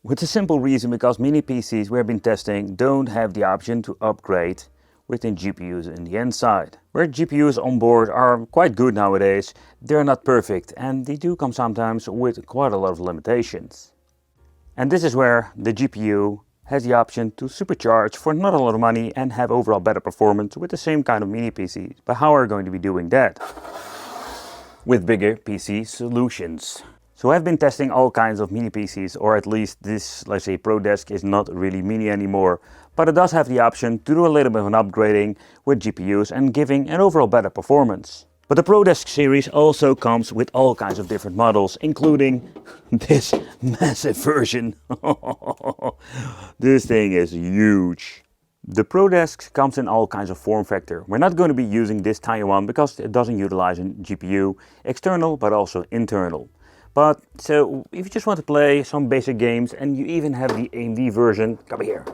With the simple reason because many PCs we have been testing don't have the option to upgrade within GPUs in the inside. Where GPUs on board are quite good nowadays, they're not perfect and they do come sometimes with quite a lot of limitations. And this is where the GPU has the option to supercharge for not a lot of money and have overall better performance with the same kind of mini PCs. But how are we going to be doing that? With bigger PC solutions. So I've been testing all kinds of mini PCs, or at least this, let's say, Pro Desk is not really mini anymore, but it does have the option to do a little bit of an upgrading with GPUs and giving an overall better performance. But the Pro Desk series also comes with all kinds of different models, including this massive version. This thing is huge. The Pro Desk comes in all kinds of form factor. We're not going to be using this tiny one because it doesn't utilize a GPU, external but also internal. But so if you just want to play some basic games and you even have the AMD version, come here.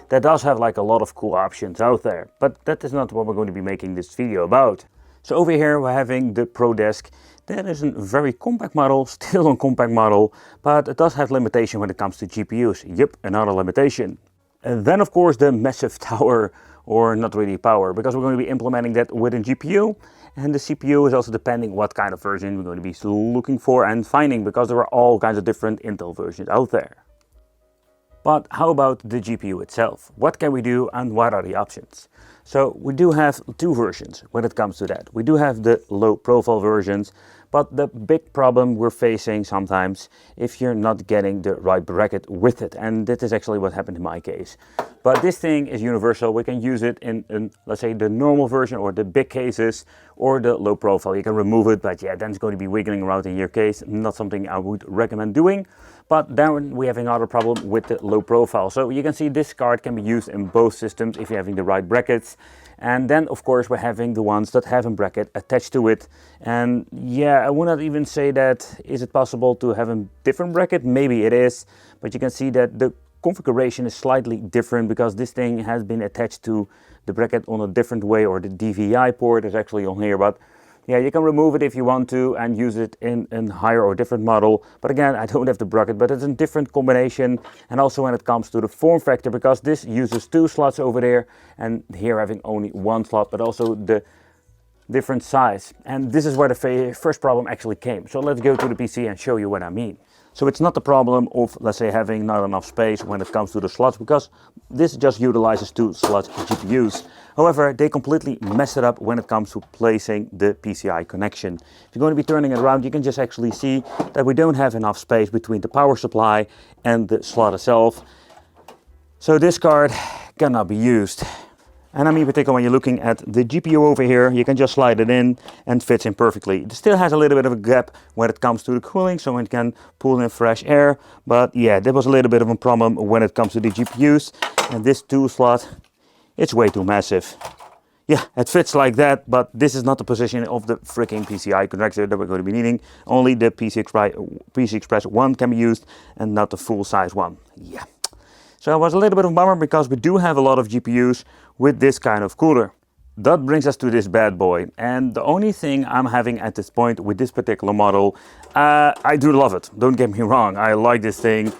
That does have like a lot of cool options out there, but that is not what we're going to be making this video about. So over here we're having the Pro Desk. That is a very compact model, still a compact model, but it does have limitation when it comes to GPUs. Yep, another limitation. And then of course the massive tower, or not really power, because we're going to be implementing that within GPU. And the CPU is also depending what kind of version we're going to be looking for and finding, because there are all kinds of different Intel versions out there. But how about the GPU itself? What can we do and what are the options? So we do have two versions when it comes to that. We do have the low profile versions, but the big problem we're facing sometimes if you're not getting the right bracket with it. And that is actually what happened in my case. But this thing is universal. We can use it in let's say the normal version or the big cases or the low profile. You can remove it, but yeah, then it's going to be wiggling around in your case. Not something I would recommend doing. But then we have another problem with the low profile. So you can see this card can be used in both systems if you're having the right brackets. And then of course we're having the ones that have a bracket attached to it. And yeah, I would not even say that, is it possible to have a different bracket? Maybe it is, but you can see that the configuration is slightly different because this thing has been attached to the bracket on a different way, or the DVI port is actually on here. But yeah, you can remove it if you want to and use it in a higher or different model. But again, I don't have the bracket, but it's a different combination. And also when it comes to the form factor, because this uses two slots over there and here having only one slot, but also the different size. And this is where the first problem actually came. So let's go to the PC and show you what I mean. So it's not the problem of, let's say, having not enough space when it comes to the slots, because this just utilizes two slots GPUs. However, they completely mess it up when it comes to placing the PCI connection. If you're going to be turning it around, you can just actually see that we don't have enough space between the power supply and the slot itself. So this card cannot be used. And I mean, particularly when you're looking at the GPU over here, you can just slide it in and fits in perfectly. It still has a little bit of a gap when it comes to the cooling, so it can pull in fresh air. But yeah, there was a little bit of a problem when it comes to the GPUs. And this two slot, it's way too massive. Yeah, it fits like that, but this is not the position of the freaking PCI connector that we're going to be needing. Only the PC Express one can be used and not the full size one. Yeah. So it was a little bit of a bummer because we do have a lot of GPUs with this kind of cooler. That brings us to this bad boy. And the only thing I'm having at this point with this particular model, I do love it. Don't get me wrong, I like this thing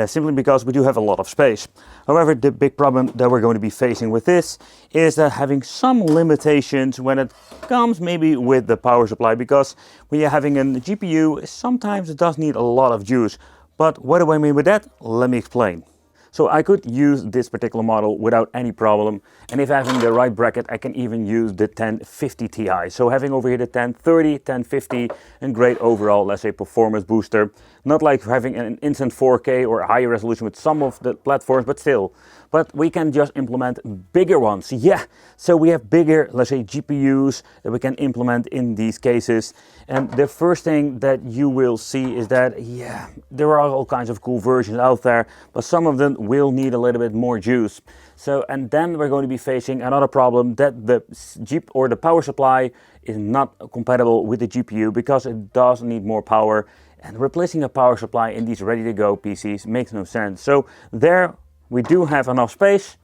simply because we do have a lot of space. However, the big problem that we're going to be facing with this is that having some limitations when it comes maybe with the power supply, because when you're having a GPU, sometimes it does need a lot of juice. But what do I mean with that? Let me explain. So I could use this particular model without any problem, and if having the right bracket, I can even use the 1050 Ti. So having over here the 1030, 1050, and great overall, let's say, performance booster. Not like having an instant 4K or higher resolution with some of the platforms, but still. But we can just implement bigger ones. Yeah, so we have bigger, let's say, GPUs that we can implement in these cases. And the first thing that you will see is that, yeah, there are all kinds of cool versions out there, but some of them will need a little bit more juice. So, and then we're going to be facing another problem, that the the power supply is not compatible with the GPU because it does need more power. And replacing a power supply in these ready-to-go PCs makes no sense. So there we do have enough space,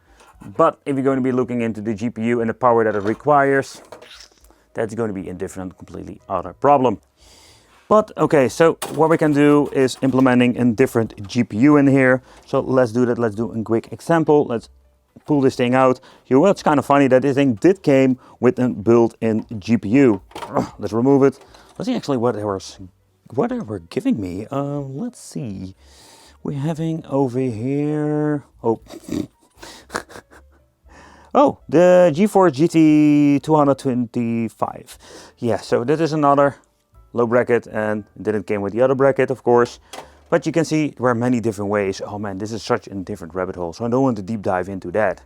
but if you're going to be looking into the GPU and the power that it requires, that's going to be a different, completely other problem. But okay, so what we can do is implementing a different GPU in here. So let's do that. Let's do a quick example. Let's pull this thing out. You know, it's kind of funny that this thing did came with a built-in GPU. Let's remove it. Let's see actually what they were giving me. Let's see. We're having over here. Oh. Oh, the GeForce GT 225. Yeah, so that is another low bracket, and it didn't came with the other bracket, of course. But you can see there are many different ways. Oh man, this is such a different rabbit hole, so I don't want to deep dive into that.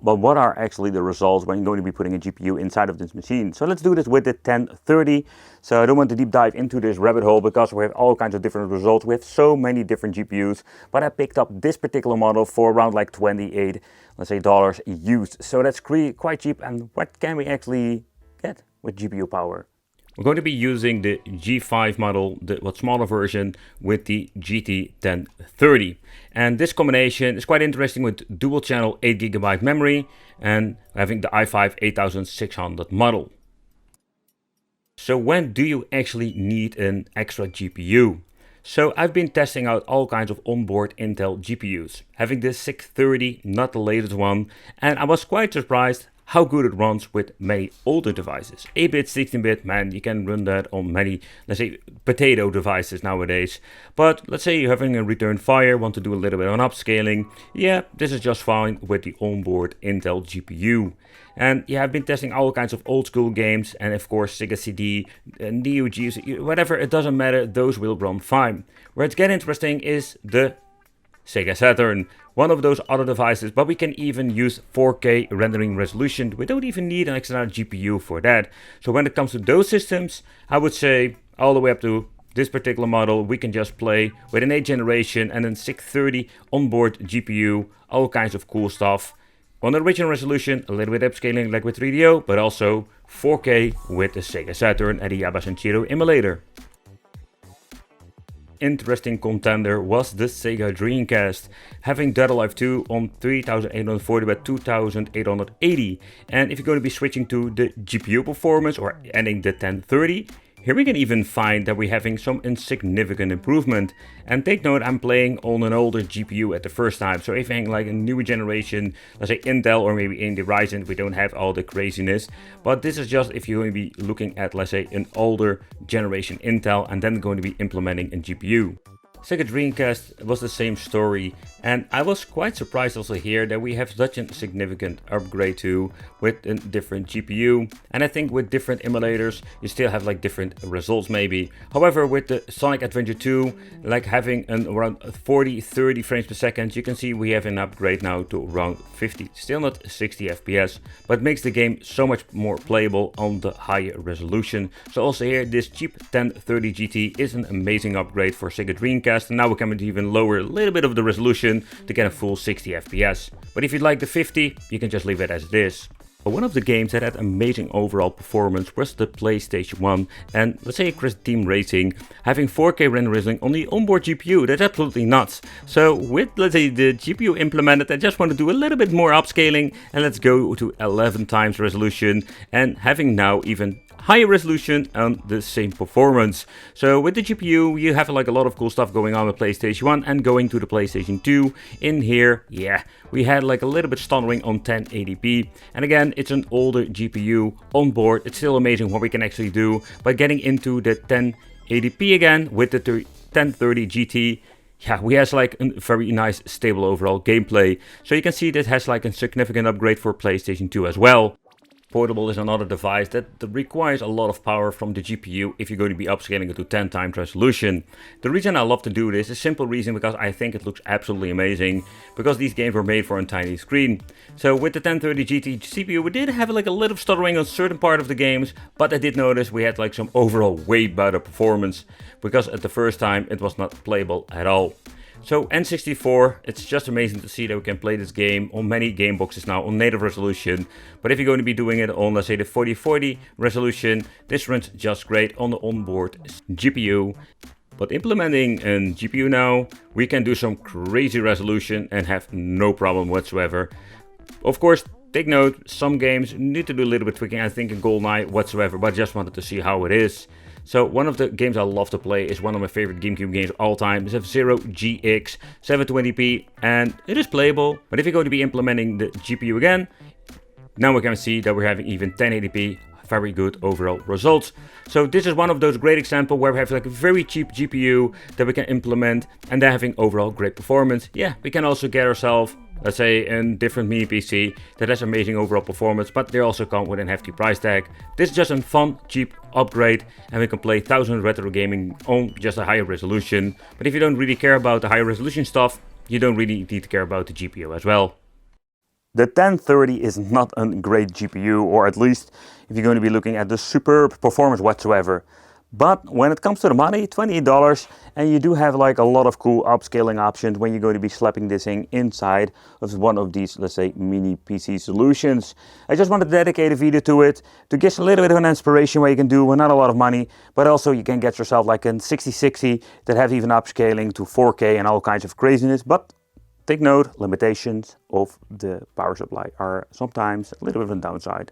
But what are actually the results when you're going to be putting a GPU inside of this machine? So let's do this with the 1030. So I don't want to deep dive into this rabbit hole because we have all kinds of different results. We have so many different GPUs, but I picked up this particular model for around like 28, let's say dollars used. So that's quite cheap. And what can we actually get with GPU power? We're going to be using the G5 model, the smaller version, with the GT 1030. And this combination is quite interesting with dual channel 8GB memory and having the i5 8600 model. So when do you actually need an extra GPU? So I've been testing out all kinds of onboard Intel GPUs, having this 630, not the latest one, and I was quite surprised how good it runs with many older devices. 8-bit, 16-bit, man, you can run that on many, let's say, potato devices nowadays. But let's say you're having a return fire, want to do a little bit on upscaling. Yeah, this is just fine with the onboard Intel GPU. And yeah, I've been testing all kinds of old school games, and of course Sega CD, Neo Geos, whatever, it doesn't matter, those will run fine. Where it's getting interesting is the Sega Saturn, one of those other devices, but we can even use 4K rendering resolution. We don't even need an extra GPU for that. So when it comes to those systems, I would say all the way up to this particular model, we can just play with an 8th generation and then 630 onboard GPU, all kinds of cool stuff. On the original resolution, a little bit upscaling like with 3DO, but also 4K with the Sega Saturn and the Yaba Sanshiro emulator. Interesting contender was the Sega Dreamcast, having Dead Alive 2 on 3840 by 2880. And if you're going to be switching to the GPU performance or adding the 1030, here we can even find that we're having some insignificant improvement. And take note, I'm playing on an older GPU at the first time. So if you're like a newer generation, let's say Intel or maybe in the Ryzen, we don't have all the craziness. But this is just if you're going to be looking at, let's say, an older generation Intel and then going to be implementing a GPU. Sega Dreamcast was the same story, and I was quite surprised also here that we have such a significant upgrade too with a different GPU. And I think with different emulators you still have like different results maybe. However, with the Sonic Adventure 2, like having an around 40-30 frames per second, you can see we have an upgrade now to around 50. Still not 60 FPS, but makes the game so much more playable on the higher resolution. So also here, this cheap 1030 GT is an amazing upgrade for Sega Dreamcast. And now we can even lower a little bit of the resolution to get a full 60 FPS. But if you'd like the 50, you can just leave it as it is. But one of the games that had amazing overall performance was the PlayStation 1, and let's say Chris Team Racing, having 4K rendering on the onboard GPU, that's absolutely nuts. So with, let's say, the GPU implemented, I just want to do a little bit more upscaling, and let's go to 11 times resolution, and having now even higher resolution and the same performance. So with the GPU, you have like a lot of cool stuff going on with PlayStation 1, and going to the PlayStation 2. In here, yeah, we had like a little bit stuttering on 1080p. And again, it's an older GPU on board. It's still amazing what we can actually do. But getting into the 1080p again with the 1030 GT, yeah, we has like a very nice stable overall gameplay. So you can see that has like a significant upgrade for PlayStation 2 as well. Portable is another device that requires a lot of power from the GPU if you're going to be upscaling it to 10 times resolution. The reason I love to do this is a simple reason, because I think it looks absolutely amazing, because these games were made for a tiny screen. So with the 1030 GT CPU, we did have like a little stuttering on certain part of the games, but I did notice we had like some overall way better performance, because at the first time it was not playable at all. So N64, it's just amazing to see that we can play this game on many game boxes now on native resolution. But if you're going to be doing it on, let's say, the 4040 resolution, this runs just great on the onboard GPU. But implementing a GPU now, we can do some crazy resolution and have no problem whatsoever. Of course, take note, some games need to do a little bit tweaking, I think in GoldenEye whatsoever, but just wanted to see how it is. So one of the games I love to play is one of my favorite GameCube games of all time. It's F-Zero GX 720p, and it is playable. But if you're going to be implementing the GPU again, now we can see that we're having even 1080p, very good overall results. So this is one of those great examples where we have like a very cheap GPU that we can implement and they're having overall great performance. Yeah, we can also get ourselves, let's say, a different mini PC that has amazing overall performance, but they also come with a hefty price tag. This is just a fun, cheap upgrade, and we can play 1000 retro gaming on just a higher resolution. But if you don't really care about the higher resolution stuff, you don't really need to care about the GPU as well. The 1030 is not a great GPU, or at least if you're going to be looking at the superb performance whatsoever. But when it comes to the money, $28, and you do have like a lot of cool upscaling options when you're going to be slapping this thing inside of one of these, let's say, mini PC solutions. I just wanted to dedicate a video to it, to get a little bit of an inspiration where you can do with not a lot of money, but also you can get yourself like a 6060 that have even upscaling to 4K and all kinds of craziness. But take note, limitations of the power supply are sometimes a little bit of a downside.